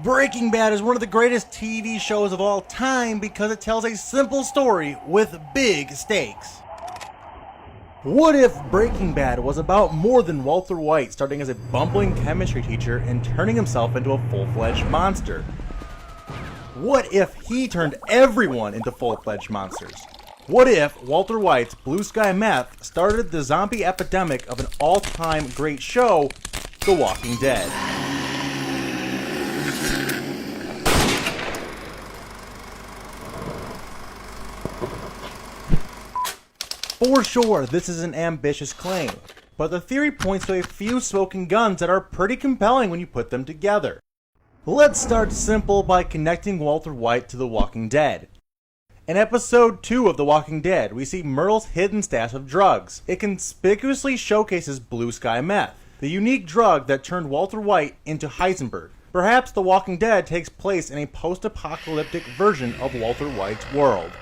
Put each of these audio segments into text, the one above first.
Breaking Bad is one of the greatest TV shows of all time because it tells a simple story with big stakes. What if Breaking Bad was about more than Walter White starting as a bumbling chemistry teacher and turning himself into a full-fledged monster? What if he turned everyone into full-fledged monsters? What if Walter White's Blue Sky Meth started the zombie epidemic of an all-time great show, The Walking Dead? For sure, this is an ambitious claim, but the theory points to a few smoking guns that are pretty compelling when you put them together. Let's start simple by connecting Walter White to The Walking Dead. In episode 2 of The Walking Dead, we see Myrtle's hidden stash of drugs. It conspicuously showcases Blue Sky Meth, the unique drug that turned Walter White into Heisenberg. Perhaps The Walking Dead takes place in a post-apocalyptic version of Walter White's world.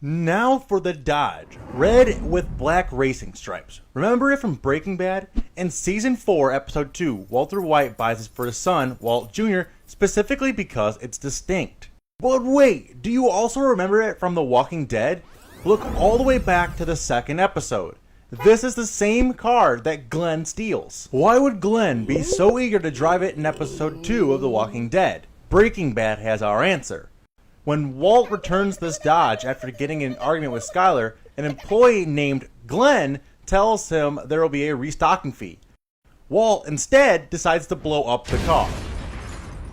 Now for the Dodge, red with black racing stripes. Remember it from Breaking Bad? In Season 4, Episode 2, Walter White buys it for his son, Walt Jr., specifically because it's distinct. But wait, do you also remember it from The Walking Dead? Look all the way back to the second episode. This is the same car that Glenn steals. Why would Glenn be so eager to drive it in Episode 2 of The Walking Dead? Breaking Bad has our answer. When Walt returns this Dodge after getting in an argument with Skyler, an employee named Glenn tells him there will be a restocking fee. Walt instead decides to blow up the car.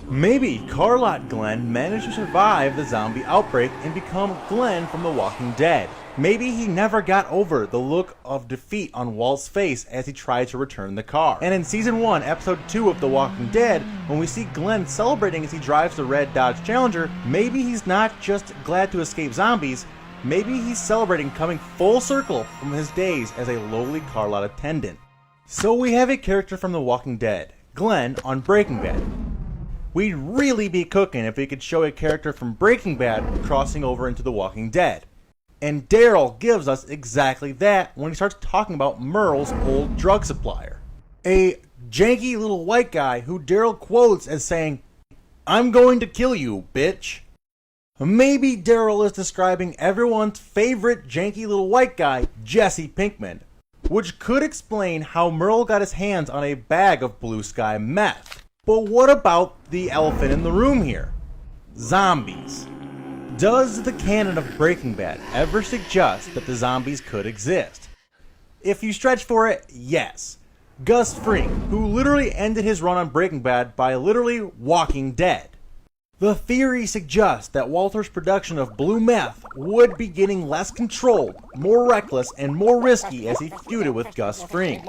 Maybe Carlot Glenn managed to survive the zombie outbreak and become Glenn from The Walking Dead. Maybe he never got over the look of defeat on Walt's face as he tried to return the car. And in Season 1, Episode 2 of The Walking Dead, when we see Glenn celebrating as he drives the red Dodge Challenger, maybe he's not just glad to escape zombies, maybe he's celebrating coming full circle from his days as a lowly car lot attendant. So we have a character from The Walking Dead, Glenn on Breaking Bad. We'd really be cooking if we could show a character from Breaking Bad crossing over into The Walking Dead. And Daryl gives us exactly that when he starts talking about Merle's old drug supplier. A janky little white guy who Daryl quotes as saying, "I'm going to kill you, bitch." Maybe Daryl is describing everyone's favorite janky little white guy, Jesse Pinkman, which could explain how Merle got his hands on a bag of Blue Sky Meth. But what about the elephant in the room here? Zombies. Does the canon of Breaking Bad ever suggest that the zombies could exist? If you stretch for it, yes. Gus Fring, who literally ended his run on Breaking Bad by literally walking dead. The theory suggests that Walter's production of blue meth would be getting less controlled, more reckless, and more risky as he feuded with Gus Fring,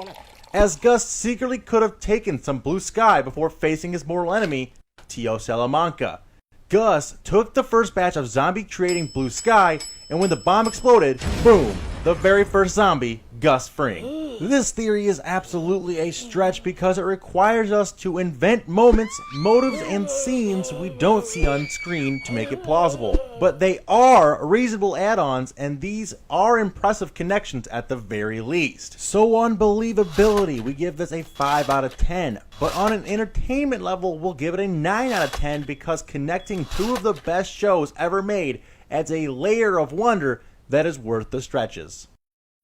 as Gus secretly could have taken some blue sky before facing his mortal enemy, Tio Salamanca. Gus took the first batch of zombie creating Blue Sky, and when the bomb exploded, boom, the very first zombie, Gus Fring. This theory is absolutely a stretch because it requires us to invent moments, motives, and scenes we don't see on screen to make it plausible. But they are reasonable add-ons, and these are impressive connections at the very least. So on believability, we give this a 5 out of 10. But on an entertainment level, we'll give it a 9 out of 10 because connecting two of the best shows ever made adds a layer of wonder that is worth the stretches.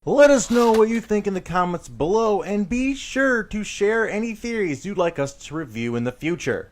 Let us know what you think in the comments below, and be sure to share any theories you'd like us to review in the future.